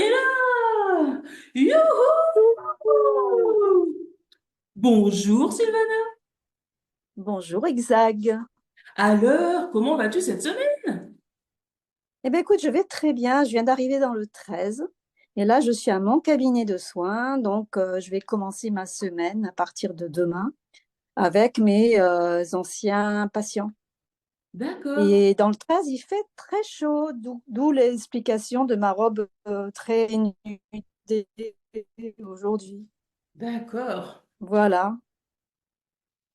est là! Youhou! Bonjour Sylvana. Bonjour, Exag. Alors, comment vas-tu cette semaine? Eh bien, écoute, je vais très bien. Je viens d'arriver dans le 13. Et là, je suis à mon cabinet de soins. Donc, je vais commencer ma semaine à partir de demain avec mes anciens patients. D'accord, Et dans le 13, il fait très chaud, d'où l'explication de ma robe très nudée aujourd'hui. d'accord. Voilà.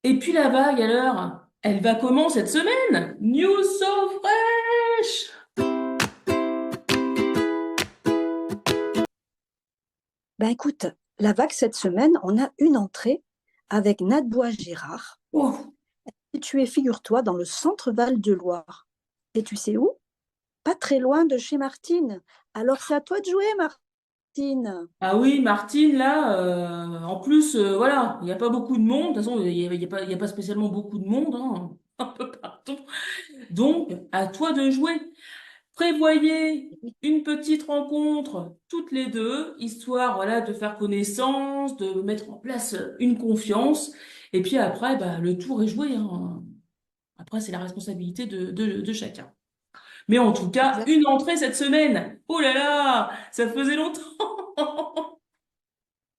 Et puis la vague alors? Elle va comment cette semaine? News so fresh! Ben écoute, la vague cette semaine, on a une entrée avec Nadebois-Gérard. Oh, Situé, figure-toi, dans le centre Val-de-Loire. Et tu sais où? Pas très loin de chez Martine. Alors c'est à toi de jouer, Martine. ah oui, Martine, là, en plus, voilà, il n'y a pas beaucoup de monde. De toute façon, il y a pas spécialement beaucoup de monde, hein, un peu partout. Donc, à toi de jouer. Prévoyez une petite rencontre toutes les deux, histoire voilà de faire connaissance, de mettre en place une confiance. Et puis après, bah, le tour est joué, hein. Après, c'est la responsabilité de chacun. Mais en tout cas, Exact. une entrée cette semaine. Oh là là, ça faisait longtemps.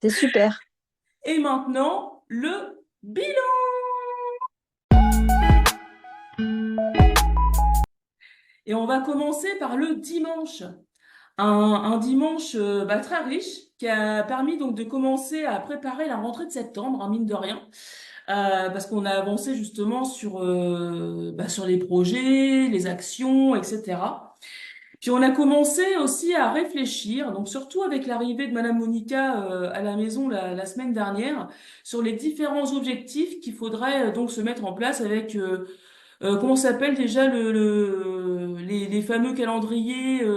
C'est super. Et maintenant, le bilan. Et on va commencer par le dimanche. Un dimanche bah, très riche qui a permis donc de commencer à préparer la rentrée de septembre, hein, mine de rien, parce qu'on a avancé justement sur les projets, les actions, etc. Puis on a commencé aussi à réfléchir, donc surtout avec l'arrivée de Madame Monica à la maison la semaine dernière, sur les différents objectifs qu'il faudrait donc se mettre en place avec comment s'appelle déjà les fameux calendriers.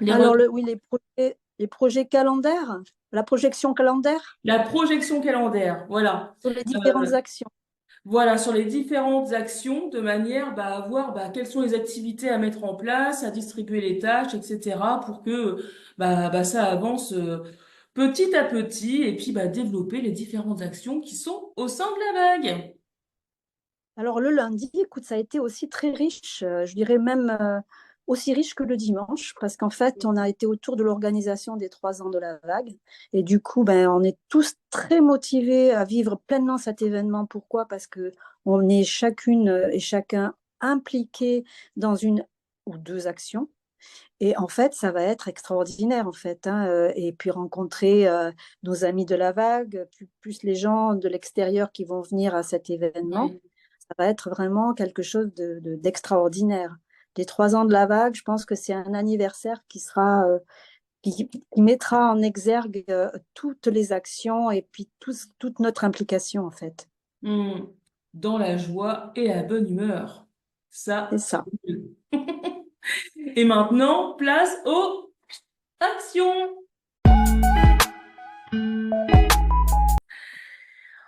Les Alors oui, les projets calendaires, la projection calendaire La projection calendaire, voilà. sur les Euh, différentes actions. voilà, sur les différentes actions, de manière à voir quelles sont les activités à mettre en place, à distribuer les tâches, etc., pour que ça avance petit à petit et puis développer les différentes actions qui sont au sein de la vague. Alors le lundi, écoute, ça a été aussi très riche, je dirais même aussi riche que le dimanche, parce qu'en fait, on a été autour de l'organisation des 3 ans de la vague. Et du coup, ben, on est tous très motivés à vivre pleinement cet événement. Pourquoi? Parce que on est chacune et chacun impliqué dans une ou deux actions. Et en fait, ça va être extraordinaire, en fait, hein, et puis rencontrer nos amis de la vague, plus les gens de l'extérieur qui vont venir à cet événement, Oui. ça va être vraiment quelque chose d'extraordinaire. Les 3 ans de la vague, je pense que c'est un anniversaire qui mettra en exergue toutes les actions et puis toute notre implication, en fait. Hmm. Dans la joie et la bonne humeur. C'est Ça, c'est ça. mieux. Et maintenant, place aux actions.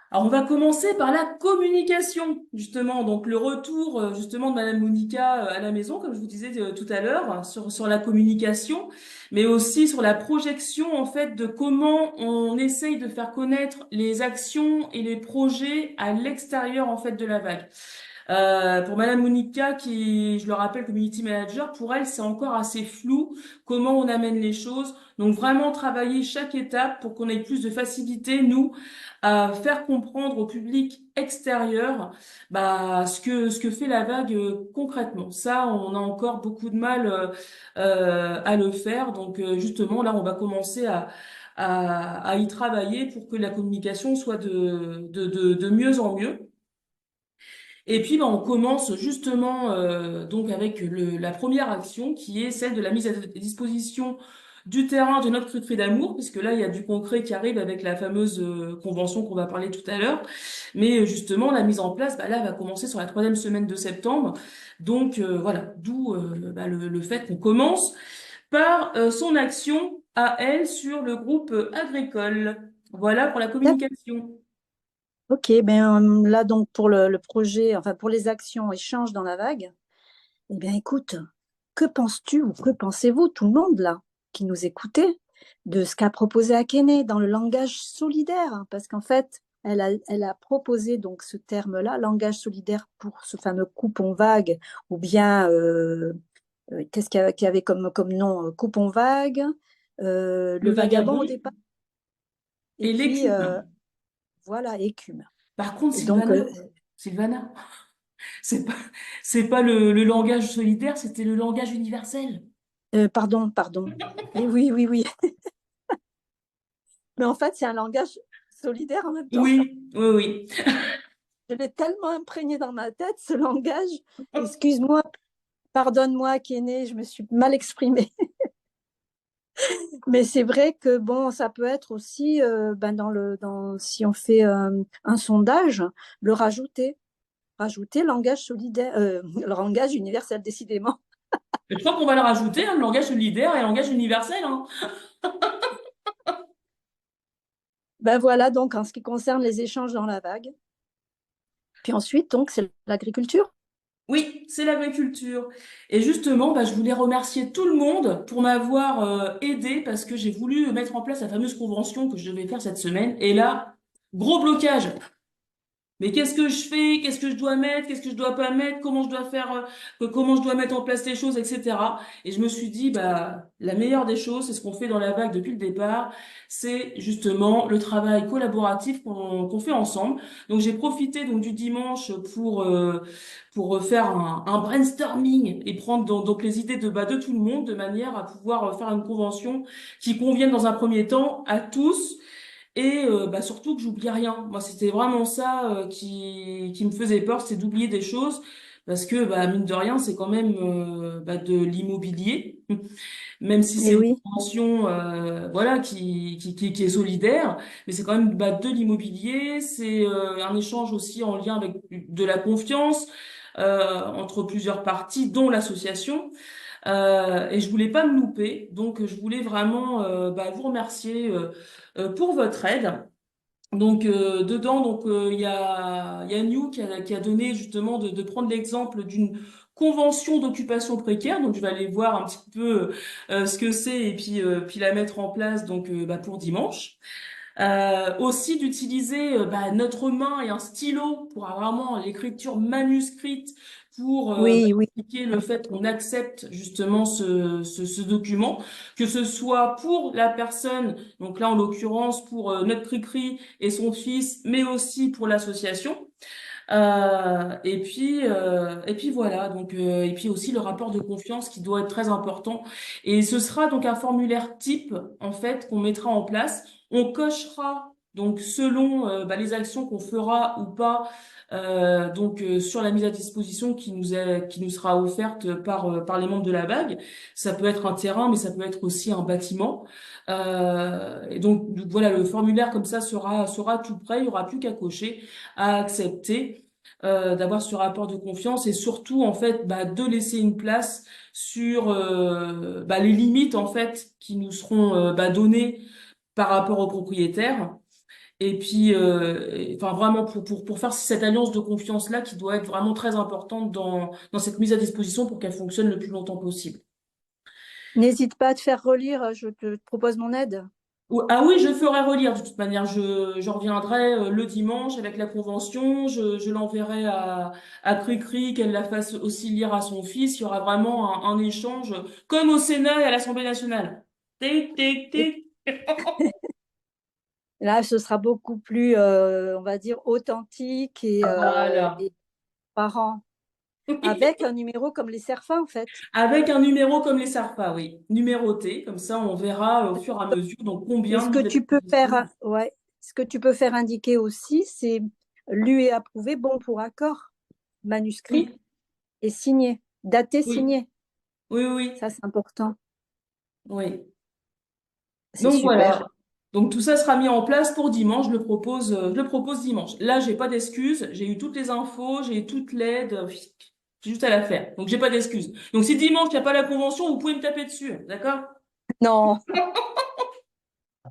Alors, on va commencer par la communication, justement. Donc, le retour, justement, de Madame Monica à la maison, comme je vous disais tout à l'heure, sur la communication, mais aussi sur la projection, en fait, de comment on essaye de faire connaître les actions et les projets à l'extérieur, en fait, de la vague. Pour Madame Monica, qui, je le rappelle, community manager, pour elle, c'est encore assez flou comment on amène les choses. Donc, vraiment travailler chaque étape pour qu'on ait plus de facilité, nous, à faire comprendre au public extérieur ce que fait la vague concrètement. Ça, on a encore beaucoup de mal à le faire. Donc justement, là, on va commencer à y travailler pour que la communication soit de mieux en mieux. Et puis, on commence justement donc avec la première action qui est celle de la mise à disposition du terrain de notre cru de fée d'amour, puisque là, il y a du concret qui arrive avec la fameuse convention qu'on va parler tout à l'heure. Mais justement, la mise en place, là, va commencer sur la troisième semaine de septembre. Donc voilà, d'où le fait qu'on commence par son action à elle sur le groupe agricole. Voilà pour la communication. Ok, ben là donc pour le projet, enfin pour les actions échanges dans la vague, eh bien écoute, que penses-tu ou que pensez-vous tout le monde là? qui nous écoutait de ce qu'a proposé Akhené dans le langage solidaire, hein, parce qu'en fait, elle a proposé donc ce terme-là, langage solidaire pour ce fameux coupon vague, ou bien qu'est-ce qu'il y avait comme nom? Coupon vague, Le le vagabond au vagabond départ, et et puis l'écume. voilà, écume. Par contre, Et donc, Sylvana, c'est pas, c'est pas le langage solidaire, c'était le langage universel. pardon, pardon. Et oui, oui, oui. Mais en fait, c'est un langage solidaire en même temps. Oui, oui, oui. Je l'ai tellement imprégné dans ma tête, ce langage. Excuse-moi, pardonne-moi, Kéné, je me suis mal exprimée. Mais c'est vrai que bon, ça peut être aussi, si on fait un sondage, le rajouter langage solidaire, le langage universel, décidément. Je crois qu'on va le rajouter, hein, le langage solidaire et le langage universel, hein. Ben voilà, donc en ce qui concerne les échanges dans la vague. Puis ensuite, donc, c'est l'agriculture. Oui, c'est l'agriculture. Et justement, bah, je voulais remercier tout le monde pour m'avoir aidé parce que j'ai voulu mettre en place la fameuse convention que je devais faire cette semaine. Et là, gros blocage. Mais qu'est-ce que je fais? Qu'est-ce que je dois mettre? Qu'est-ce que je dois pas mettre? Comment je dois faire? Comment je dois mettre en place les choses, etc. Et je me suis dit, bah, la meilleure des choses, c'est ce qu'on fait dans la vague depuis le départ, c'est justement le travail collaboratif qu'on fait ensemble. Donc j'ai profité donc du dimanche pour faire un brainstorming et prendre donc les idées de tout le monde de manière à pouvoir faire une convention qui convienne dans un premier temps à tous et bah, surtout que j'oublie rien. Moi, c'était vraiment ça qui me faisait peur, c'est d'oublier des choses. Parce que, bah, mine de rien, c'est quand même bah, de l'immobilier, même si c'est Et une oui, convention voilà, qui est solidaire, mais c'est quand même bah, de l'immobilier, c'est un échange aussi en lien avec de la confiance entre plusieurs parties, dont l'association. Et je voulais pas me louper, donc je voulais vraiment bah, vous remercier pour votre aide. Donc dedans, il y a New qui a donné justement de prendre l'exemple d'une convention d'occupation précaire. Donc je vais aller voir un petit peu ce que c'est et puis la mettre en place donc bah, pour dimanche. Aussi d'utiliser bah, notre main et un stylo pour vraiment l'écriture manuscrite pour bah, oui, oui. expliquer le fait qu'on accepte justement ce document, que ce soit pour la personne, donc là en l'occurrence pour notre Cricri et son fils, mais aussi pour l'association. Et puis voilà et puis aussi le rapport de confiance qui doit être très important et ce sera donc un formulaire type en fait qu'on mettra en place. On cochera donc selon bah, les actions qu'on fera ou pas sur la mise à disposition qui nous sera offerte par les membres de la vague. Ça peut être un terrain mais ça peut être aussi un bâtiment. Et donc voilà, le formulaire comme ça sera tout prêt, il y aura plus qu'à cocher, à accepter, d'avoir ce rapport de confiance et surtout en fait bah, de laisser une place sur bah, les limites en fait qui nous seront bah, données par rapport aux propriétaires. Et puis, enfin vraiment pour faire cette alliance de confiance là qui doit être vraiment très importante dans cette mise à disposition pour qu'elle fonctionne le plus longtemps possible. N'hésite pas à te faire relire, je te propose mon aide. Ah oui, je ferai relire de toute manière. Je reviendrai le dimanche avec la convention. Je l'enverrai à Cricri, qu'elle la fasse aussi lire à son fils. Il y aura vraiment un échange comme au Sénat et à l'Assemblée nationale. Tic, tic, Et tic. là, ce sera beaucoup plus, on va dire, authentique Voilà. et parent, avec un numéro comme les serfins, en fait. Avec un numéro comme les SARFA, oui. Numéroté, comme ça on verra au fur et à mesure donc Et combien ce de que mise à tu peux disposition. faire, ouais, ce que tu peux faire indiquer aussi, c'est lu et approuvé, bon pour accord, manuscrit Oui, et signé, daté, oui, signé. oui, oui, Ça, c'est important. oui. C'est Donc super. voilà. Donc tout ça sera mis en place pour dimanche. Je le propose dimanche. Là, j'ai pas d'excuses. J'ai eu toutes les infos, j'ai eu toute l'aide. J'ai juste à la faire. Donc j'ai pas d'excuses. Donc si dimanche il n'y a pas la convention, vous pouvez me taper dessus, d'accord? Non,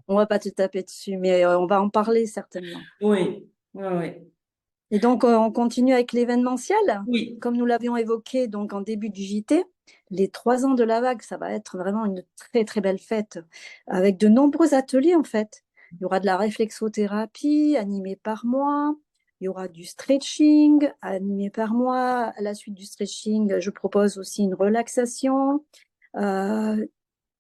on va pas te taper dessus, mais on va en parler certainement. Oui, oui, oui. Et donc, on continue avec l'événementiel, Oui, comme nous l'avions évoqué donc en début du JT. les 3 ans de la vague, ça va être vraiment une très, très belle fête avec de nombreux ateliers en fait. Il y aura de la réflexothérapie animée par moi. Il y aura du stretching animé par moi. À la suite du stretching, je propose aussi une relaxation. Euh,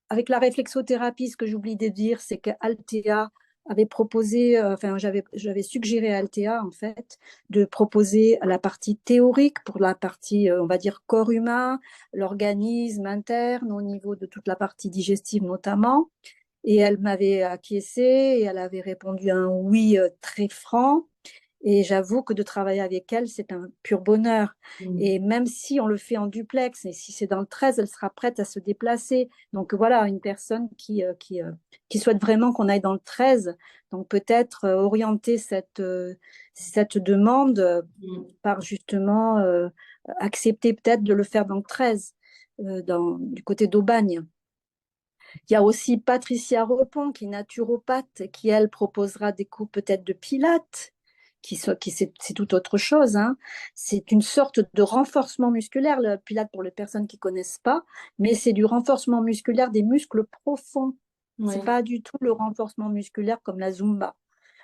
Avec la réflexothérapie, ce que j'oublie de dire, c'est qu'Altea avait proposé, enfin, j'avais suggéré à Altea, en fait, de proposer la partie théorique pour la partie, on va dire, corps humain, l'organisme interne, au niveau de toute la partie digestive notamment. Et elle m'avait acquiescé et elle avait répondu un oui très franc. Et j'avoue que de travailler avec elle, c'est un pur bonheur. Mm. Et même si on le fait en duplex, et si c'est dans le 13, elle sera prête à se déplacer. Donc voilà, une personne qui souhaite vraiment qu'on aille dans le 13, donc peut-être orienter cette demande Mm. par justement accepter peut-être de le faire dans le 13, du côté d'Aubagne. Il y a aussi Patricia Repon, qui est naturopathe, qui, elle, proposera des cours peut-être de pilates, qui c'est tout autre chose, hein. C'est une sorte de renforcement musculaire, le pilates pour les personnes qui ne connaissent pas, mais c'est du renforcement musculaire des muscles profonds. C'est Ouais. pas du tout le renforcement musculaire comme la Zumba.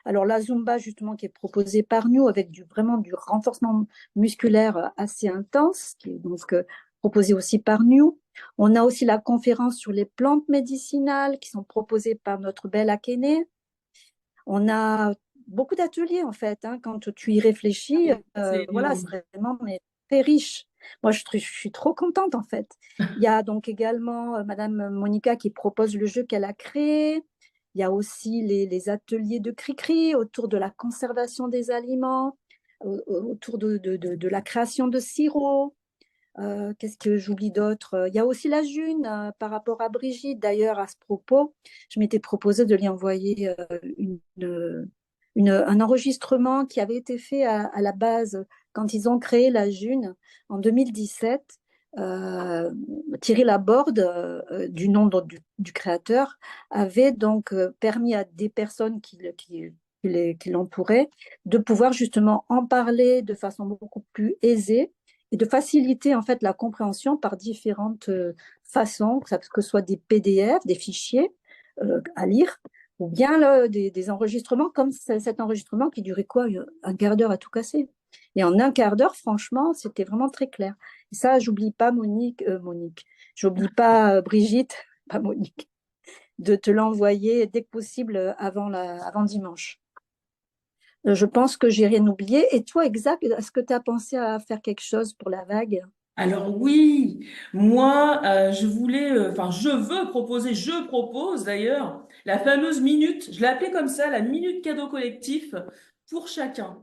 Alors la Zumba, justement, qui est proposée par nous avec vraiment du renforcement musculaire assez intense, qui est donc proposé aussi par nous. On a aussi la conférence sur les plantes médicinales qui sont proposées par notre belle Akene. On a beaucoup d'ateliers en fait, hein, quand tu y réfléchis. C'est Voilà, énorme. c'est vraiment mais, très riche. Moi, je suis trop contente en fait. Il y a donc également Madame Monica qui propose le jeu qu'elle a créé. Il y a aussi les ateliers de cri-cri autour de la conservation des aliments, autour de la création de sirop. Qu'est-ce que j'oublie d'autre? Il y a aussi la June par rapport à Brigitte. D'ailleurs, à ce propos, je m'étais proposé de lui envoyer un enregistrement qui avait été fait à la base quand ils ont créé la June en 2017. Thierry Laborde, du nom du créateur, avait donc permis à des personnes qui l'entouraient de pouvoir justement en parler de façon beaucoup plus aisée et de faciliter en fait la compréhension par différentes façons, que ce soit des PDF, des fichiers à lire, ou bien là, des enregistrements comme cet enregistrement qui durait quoi, un quart d'heure à tout casser. Et en un quart d'heure, franchement, c'était vraiment très clair. Et ça, j'oublie pas Monique, j'oublie pas Brigitte, pas Monique, de te l'envoyer dès que possible avant dimanche. Je pense que j'ai rien oublié. Et toi, exact, est-ce que tu as pensé à faire quelque chose pour la vague? Alors oui, moi, je voulais, enfin, je propose d'ailleurs la fameuse minute, je l'ai appelée comme ça, la minute cadeau collectif pour chacun.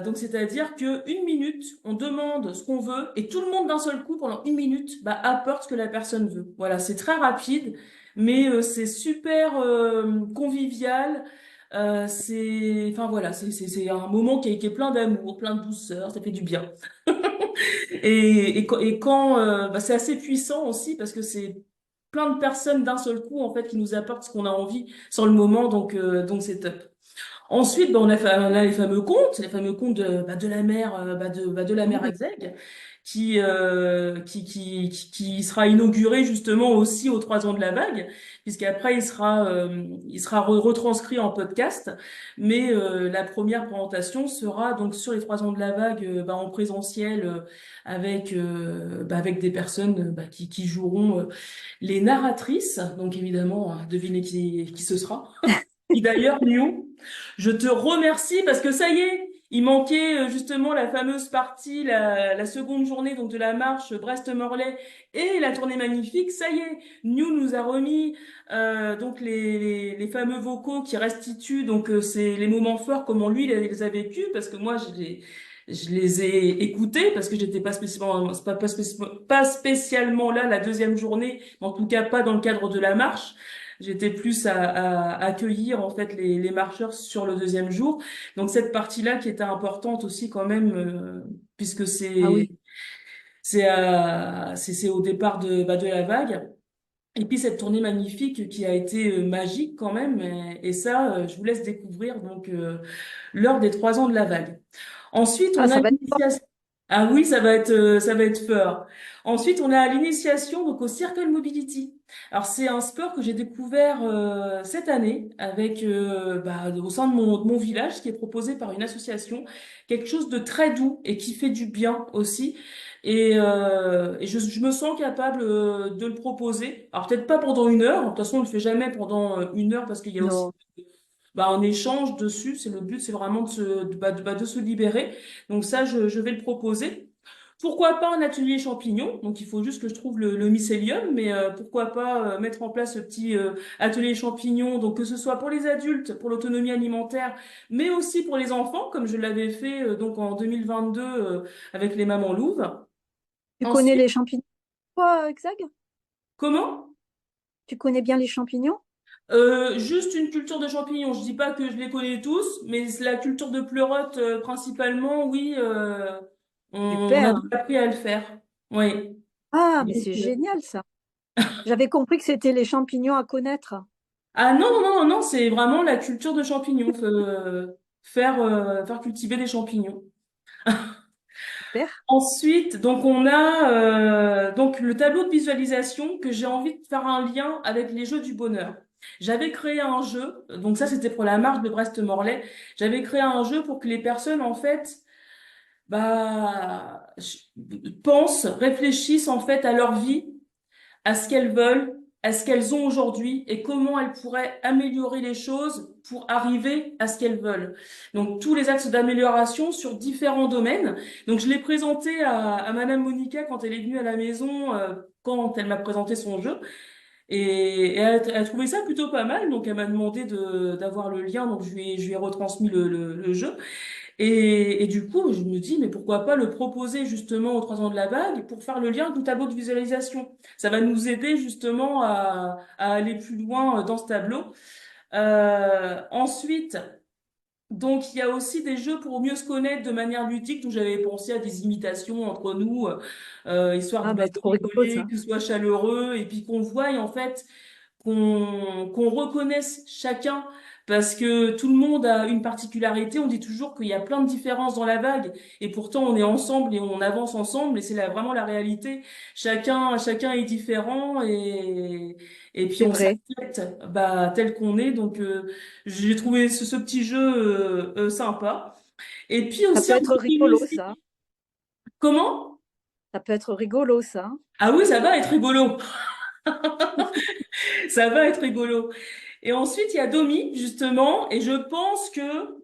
Donc, c'est-à-dire que une minute, on demande ce qu'on veut et tout le monde d'un seul coup, pendant une minute, bah, apporte ce que la personne veut. Voilà, c'est très rapide, mais c'est super convivial. Enfin voilà, c'est un moment qui est plein d'amour, plein de douceur, ça fait du bien. Bah, c'est assez puissant aussi parce que c'est plein de personnes d'un seul coup en fait qui nous apportent ce qu'on a envie sur le moment, donc c'est top. Ensuite, bah, on a les fameux contes de la mère, de la mère Oui. Exeg, qui sera inauguré justement aussi aux 3 ans de la vague, puisqu'après il sera retranscrit en podcast, mais la première présentation sera donc sur les 3 ans de la vague, en présentiel, avec des personnes qui joueront les narratrices, donc évidemment, devinez qui ce sera. Et d'ailleurs, Léo, je te remercie parce que ça y est, il manquait justement la fameuse partie, la seconde journée donc de la marche Brest-Morlaix et la tournée magnifique. Ça y est, New nous a remis donc les fameux vocaux qui restituent donc c'est les moments forts comment lui les a vécus parce que moi je les ai écoutés parce que j'étais pas spécialement là la deuxième journée, en tout cas pas dans le cadre de la marche. J'étais plus à accueillir en fait les marcheurs sur le deuxième jour. Donc cette partie-là qui était importante aussi quand même, puisque Ah oui. c'est au départ de la vague. Et puis cette tournée magnifique qui a été magique quand même. Et ça, je vous laisse découvrir donc lors des 3 ans de la vague. Ensuite, Ah, on a ça va être fort. l'initiation. Ah oui, ça va être fort. Ensuite, on a l'initiation donc au Circle Mobility. Alors c'est un sport que j'ai découvert cette année avec au sein de mon village, qui est proposé par une association, quelque chose de très doux et qui fait du bien aussi. Et je me sens capable de le proposer. Alors peut-être pas pendant une heure. De toute façon, on le fait jamais pendant une heure parce qu'il y a aussi Non. un échange dessus. C'est le but, c'est vraiment de se libérer. Donc ça, je vais le proposer. Pourquoi pas un atelier champignons? Donc il faut juste que je trouve le mycélium, mais pourquoi pas mettre en place ce petit atelier champignons, donc que ce soit pour les adultes, pour l'autonomie alimentaire, mais aussi pour les enfants, comme je l'avais fait donc en 2022 avec les mamans louves. Tu connais Ensuite, les champignons, toi, Xag? comment? Tu connais bien les champignons? Juste une culture de champignons. Je dis pas que je les connais tous, mais la culture de pleurote principalement, oui, on a Super. appris à le faire. Oui. Ah, mais Donc, c'est génial ça. J'avais compris que c'était les champignons à connaître. ah non, non, non, non, c'est vraiment la culture de champignons. Faire cultiver des champignons. Super. Ensuite, donc on a donc le tableau de visualisation que j'ai envie de faire un lien avec les jeux du bonheur. J'avais créé un jeu, donc ça c'était pour la marche de Brest-Morlaix. J'avais créé un jeu pour que les personnes en fait pensent, réfléchissent en fait à leur vie, à ce qu'elles veulent, à ce qu'elles ont aujourd'hui et comment elles pourraient améliorer les choses pour arriver à ce qu'elles veulent. Donc tous les axes d'amélioration sur différents domaines. Donc je l'ai présenté à Madame Monica quand elle est venue à la maison, quand elle m'a présenté son jeu. Et elle a trouvé ça plutôt pas mal, donc elle m'a demandé d'avoir le lien, donc je lui ai retransmis le jeu. Et du coup, je me dis, mais pourquoi pas le proposer justement aux 3 ans de la bague pour faire le lien avec le tableau de visualisation. Ça va nous aider justement à aller plus loin dans ce tableau. Ensuite, donc il y a aussi des jeux pour mieux se connaître de manière ludique, où j'avais pensé à des imitations entre nous, histoire Ah, ben de trop rigolo rigoler, ça. que ce soit chaleureux, et puis qu'on voie en fait qu'on reconnaisse chacun, parce que tout le monde a une particularité. On dit toujours qu'il y a plein de différences dans la vague et pourtant on est ensemble et on avance ensemble, et c'est vraiment la réalité. Chacun est différent, et puis C'est on vrai. s'accepte tel qu'on est. Donc j'ai trouvé ce petit jeu sympa. Et puis Ça aussi peut un être groupe de rigolo ça. musique. Comment? Ça peut être rigolo ça. Ah oui, ça va être rigolo. Ça va être rigolo. Et ensuite, il y a Domi, justement, et je pense que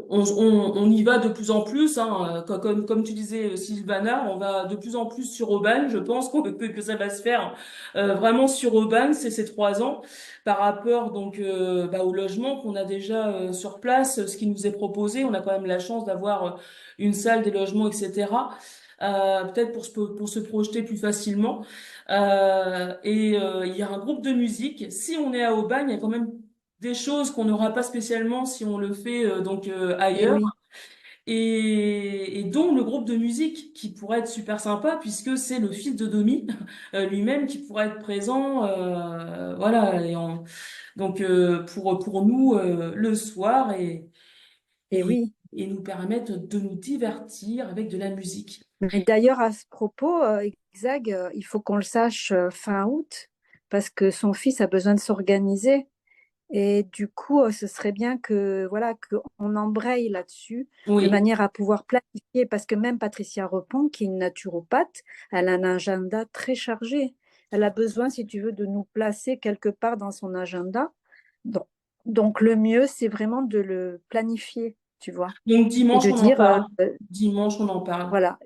on y va de plus en plus, hein, comme tu disais, Sylvana, on va de plus en plus sur Aubagne. Je pense que ça va se faire vraiment sur Aubagne ces 3 ans, par rapport donc au logement qu'on a déjà sur place, ce qui nous est proposé. On a quand même la chance d'avoir une salle, des logements, etc. Peut-être pour se projeter plus facilement. Il y a un groupe de musique. Si on est à Aubagne, il y a quand même des choses qu'on n'aura pas spécialement si on le fait Eh ailleurs. oui, Et dont le groupe de musique qui pourrait être super sympa, puisque c'est le fils de Domi lui-même qui pourrait être présent. Voilà. Donc pour nous le soir eh oui. et nous permettre de nous divertir avec de la musique. Mais d'ailleurs, à ce propos, Xag, il faut qu'on le sache fin août, parce que son fils a besoin de s'organiser. Et du coup, ce serait bien que voilà qu'on embraye là-dessus, de Oui. manière à pouvoir planifier, parce que même Patricia Repon, qui est une naturopathe, elle a un agenda très chargé. Elle a besoin, si tu veux, de nous placer quelque part dans son agenda. Donc, donc le mieux, c'est vraiment de le planifier, tu vois, Donc et dimanche, de on en dire, parle. Dimanche, on en parle. voilà,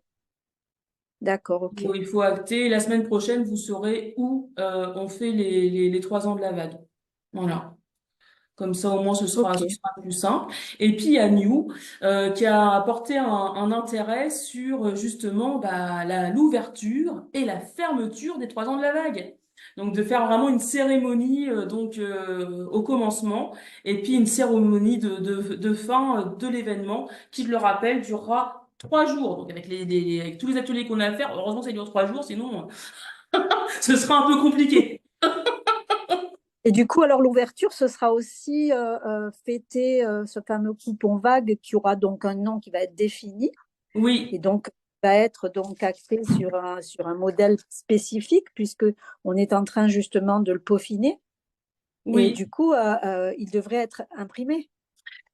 d'accord, ok, Il faut acter. La semaine prochaine, vous saurez où on fait les 3 ans de la vague. Voilà. Comme ça, au moins, ce ok, sera plus simple. Et puis, il y a New qui a apporté un intérêt sur justement l'ouverture et la fermeture des 3 ans de la vague. Donc, de faire vraiment une cérémonie au commencement, et puis une cérémonie de fin de l'événement qui, je le rappelle, durera 3 jours. Donc, avec avec tous les ateliers qu'on a à faire, heureusement, ça dure 3 jours, sinon, ce sera un peu compliqué. et du coup, alors l'ouverture, ce sera aussi fêter ce fameux coupon vague qui aura donc un nom qui va être défini. Et Oui, donc, va être donc axé sur un modèle spécifique, puisque on est en train justement de le peaufiner. Et oui. du coup, il devrait être imprimé.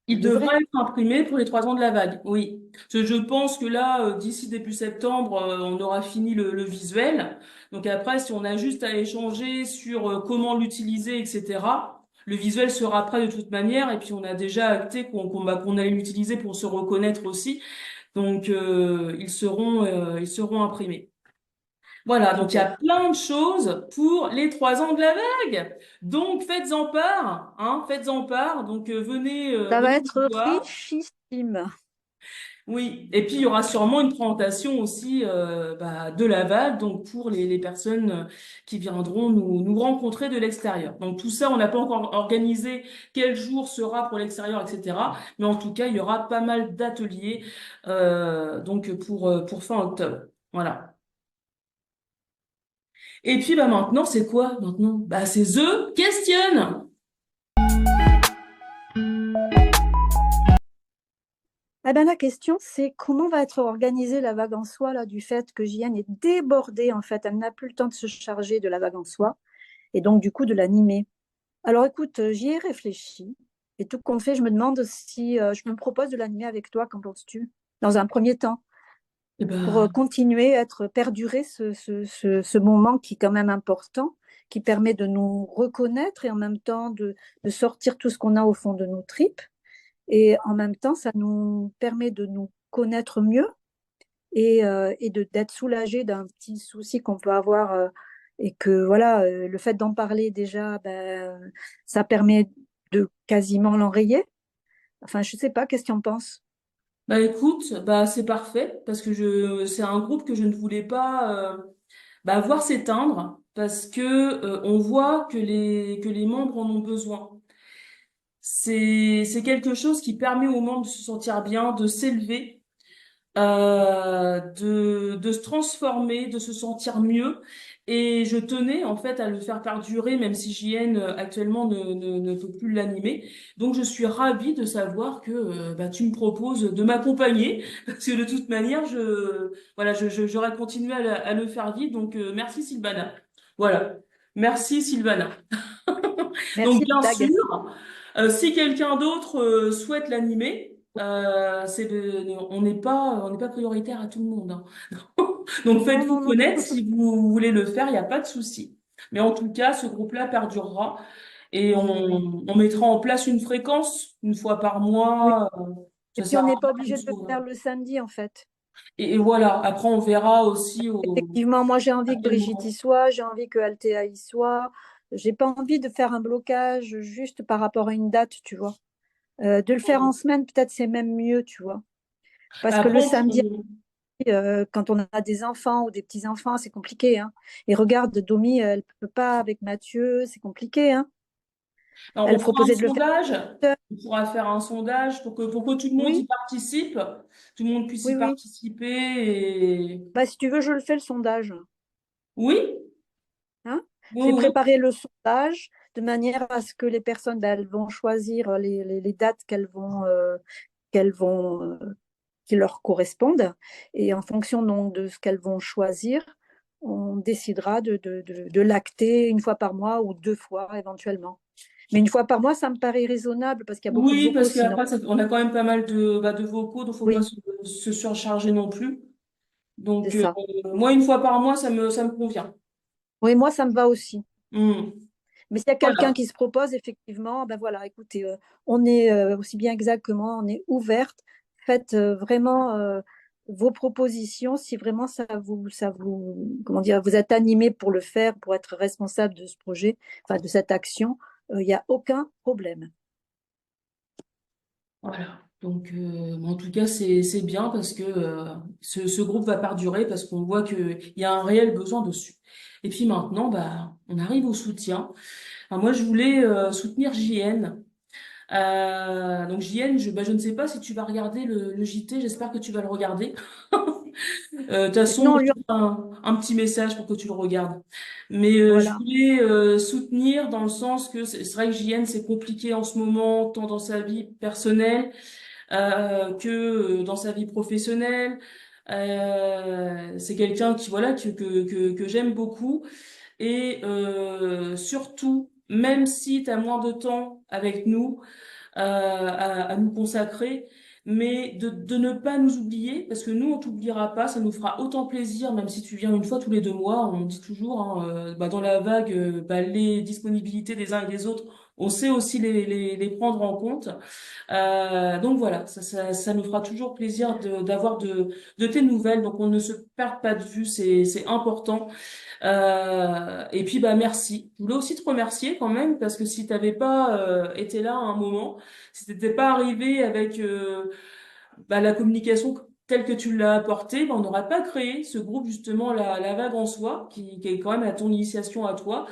Il Il devra devrait. être imprimé pour les 3 ans de la vague, oui. Je pense que là, d'ici début septembre, on aura fini le visuel. Donc après, si on a juste à échanger sur comment l'utiliser, etc., le visuel sera prêt de toute manière. Et puis on a déjà acté qu'on allait l'utiliser pour se reconnaître aussi. Donc ils seront imprimés. Voilà, donc il y a Super. plein de choses pour les 3 ans de la vague. Donc faites-en part, hein, faites-en part. Donc Ça va venez nous être voir. richissime. Oui, et puis il y aura sûrement une présentation aussi de la vague, donc pour les personnes qui viendront nous rencontrer de l'extérieur. Donc tout ça, on n'a pas encore organisé quel jour sera pour l'extérieur, etc. Mais en tout cas, il y aura pas mal d'ateliers donc pour fin octobre. Voilà. Et puis bah maintenant, c'est quoi maintenant? Bah c'est The Question. Eh ben, la question, c'est comment va être organisée la vague en soi, là, du fait que JN est débordée, en fait. Elle n'a plus le temps de se charger de la vague en soi, et donc, du coup, de l'animer. Alors, écoute, j'y ai réfléchi, et tout compte fait, je me demande si je me propose de l'animer avec toi, qu'en penses-tu? Dans un premier temps, Et pour bah continuer à être perdurer ce moment qui est quand même important, qui permet de nous reconnaître et en même temps de sortir tout ce qu'on a au fond de nos tripes. Et en même temps, ça nous permet de nous connaître mieux et d'être soulagé d'un petit souci qu'on peut avoir. Et que voilà, le fait d'en parler déjà, ben, ça permet de quasiment l'enrayer. Enfin, je sais pas, qu'est-ce que tu en penses? bah écoute, bah c'est parfait parce que c'est un groupe que je ne voulais pas voir s'éteindre parce que on voit que les membres en ont besoin. C'est quelque chose qui permet aux membres de se sentir bien, de s'élever, de se transformer, de se sentir mieux. Et je tenais en fait à le faire perdurer, même si JN actuellement ne peut plus l'animer. Donc je suis ravie de savoir que tu me proposes de m'accompagner, parce que de toute manière, j'aurais continué à le faire vivre. Donc merci Sylvana. Voilà. Merci Sylvana. Donc Merci, bien Dag. sûr, si quelqu'un d'autre souhaite l'animer, on n'est pas prioritaire à tout le monde, hein. Donc Non, faites-vous non, non. connaître si vous voulez le faire, il n'y a pas de souci. Mais en tout cas, ce groupe-là perdurera et Oui, oui. on mettra en place une fréquence une fois par Oui. mois. Et Ça puis, sert on à n'est pas rien de obligé de le faire le samedi, en fait. et voilà. Après, on verra aussi Effectivement, moi, j'ai à envie que quel Brigitte y moment. soit, j'ai envie que Althea y soit. J'ai pas envie de faire un blocage juste par rapport à une date, tu vois. De le faire en semaine, peut-être c'est même mieux, tu vois. Parce que le Après, samedi, quand on a des enfants ou des petits-enfants, c'est compliqué, hein. Et regarde, Domi, elle peut pas avec Mathieu, c'est compliqué, hein. alors, on Elle fera un proposait de le faire sondage. seule. On pourra faire un sondage pour que tout le monde y Oui, participe, tout le monde puisse y oui, oui. participer et Bah, si tu veux, je le fais le sondage, oui, hein. oui, J'ai oui. préparé le sondage de manière à ce que les personnes, bah, elles vont choisir les dates qu'elles vont, qui leur correspondent. Et en fonction donc, de ce qu'elles vont choisir, on décidera de l'acter une fois par mois ou 2 fois éventuellement. Mais une fois par mois, ça me paraît raisonnable parce qu'il y a beaucoup de Oui, vocaux parce sinon. qu'après, on a quand même pas mal de vocaux, donc faut pas Oui, se surcharger non plus. c'est Donc, ça. moi, une fois par mois, ça me convient. Oui, moi, ça me va aussi. Hmm. Mais s'il y a quelqu'un Voilà. qui se propose, effectivement, ben voilà, écoutez, on est aussi bien exact que moi, on est ouverte. Faites vraiment vos propositions si vraiment comment dire, vous êtes animé pour le faire, pour être responsable de ce projet, enfin de cette action. Il n'y a aucun problème. Voilà. Donc, en tout cas, c'est bien parce que ce groupe va perdurer parce qu'on voit qu'il y a un réel besoin dessus. Et puis maintenant, on arrive au soutien. Alors moi, je voulais soutenir JN. Donc JN, je ne sais pas si tu vas regarder le JT, j'espère que tu vas le regarder. De toute Et façon, sinon, moi, on lui je te fais un petit message pour que tu le regardes. Mais je voilà. voulais soutenir dans le sens que c'est vrai que JN, c'est compliqué en ce moment, tant dans sa vie personnelle. que dans sa vie professionnelle. C'est quelqu'un qui voilà que j'aime beaucoup et surtout même si tu as moins de temps avec nous à nous consacrer, mais de ne pas nous oublier, parce que nous, on t'oubliera pas, ça nous fera autant plaisir, même si tu viens une fois tous les 2 mois, on dit toujours, hein, dans la vague, les disponibilités des uns et des autres, on sait aussi les prendre en compte. Donc voilà, ça nous fera toujours plaisir d'avoir de tes nouvelles, donc on ne se perd pas de vue, c'est important. Et puis bah merci. Je voulais aussi te remercier quand même parce que si t'avais pas été là à un moment, si t'étais pas arrivé avec la communication telle que tu l'as apportée, bah, on n'aurait pas créé ce groupe justement la vague en soi qui est quand même à ton initiation à toi.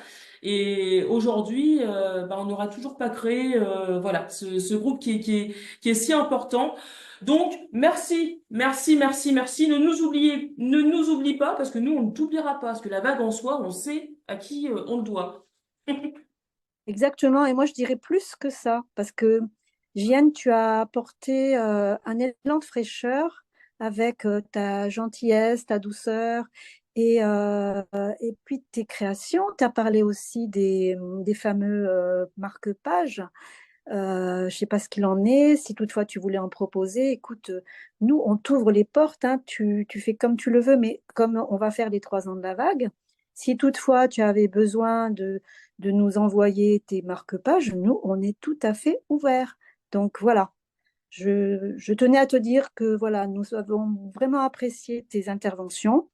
Et aujourd'hui, on n'aura toujours pas créé voilà ce groupe qui est si important. Donc merci, merci, merci, merci. Ne nous oublie pas parce que nous on ne t'oubliera pas parce que la vague en soi, on sait à qui on le doit. Exactement, et moi je dirais plus que ça, parce que Jeanne, tu as apporté un élan de fraîcheur avec ta gentillesse, ta douceur, et puis tes créations. Tu as parlé aussi des fameux marque-pages. Je ne sais pas ce qu'il en est, si toutefois tu voulais en proposer. Écoute, nous, on t'ouvre les portes, hein, tu fais comme tu le veux, mais comme on va faire les 3 ans de la vague, si toutefois tu avais besoin de nous envoyer tes marque-pages, nous, on est tout à fait ouverts. Donc voilà, je tenais à te dire que voilà, nous avons vraiment apprécié tes interventions.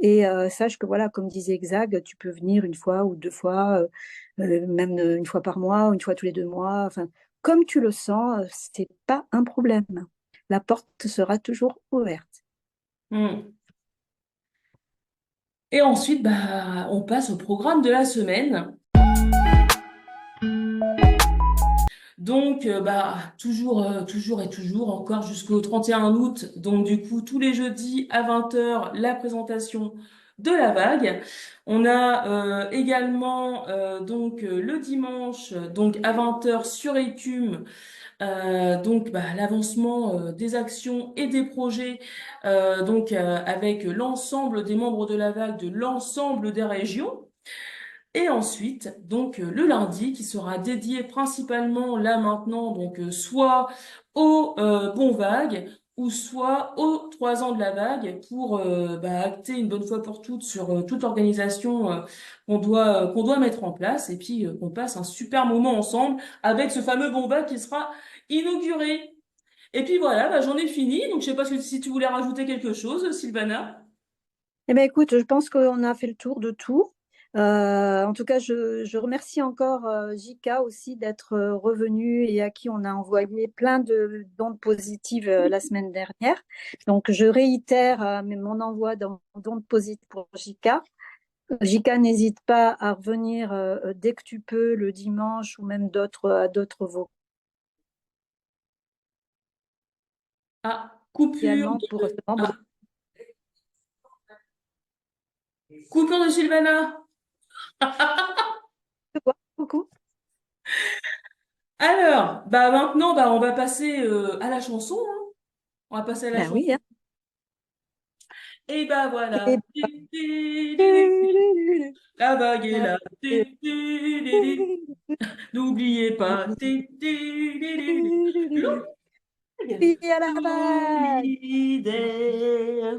Et sache que voilà, comme disait Exag, tu peux venir une fois ou 2 fois, même une fois par mois, une fois tous les 2 mois. Enfin, comme tu le sens, c'est pas un problème. La porte sera toujours ouverte. Hmm. Et ensuite, bah, on passe au programme de la semaine. Donc, toujours, toujours et toujours, encore jusqu'au 31 août. Donc, du coup, tous les jeudis à 20 heures, la présentation de la vague. On a également le dimanche, donc à 20 heures sur Écume, l'avancement des actions et des projets, avec l'ensemble des membres de la vague de l'ensemble des régions. Et ensuite, le lundi, qui sera dédié principalement là maintenant, soit au bon vague ou soit aux 3 ans de la vague pour acter une bonne fois pour toutes sur toute l'organisation qu'on doit mettre en place et puis qu'on passe un super moment ensemble avec ce fameux bon vague qui sera inauguré. Et puis voilà, j'en ai fini. Donc je sais pas si tu voulais rajouter quelque chose, Sylvana. Eh bien, écoute, je pense qu'on a fait le tour de tout. En tout cas, je remercie encore Jika aussi d'être revenu et à qui on a envoyé plein de d'ondes positives la semaine dernière. Donc, je réitère mon envoi d'ondes positives pour Jika. Jika, n'hésite pas à revenir dès que tu peux le dimanche ou même à d'autres vocaux Ah, coupure également pour ce membre de... ah, coupure de Sylvana. Coucou. Alors, maintenant, on va passer à la chanson, hein. On va passer à la Ben oui, chanson. hein. Et voilà. Et... La vague est là. N'oubliez pas. Longue Fille à la vague. solidaire.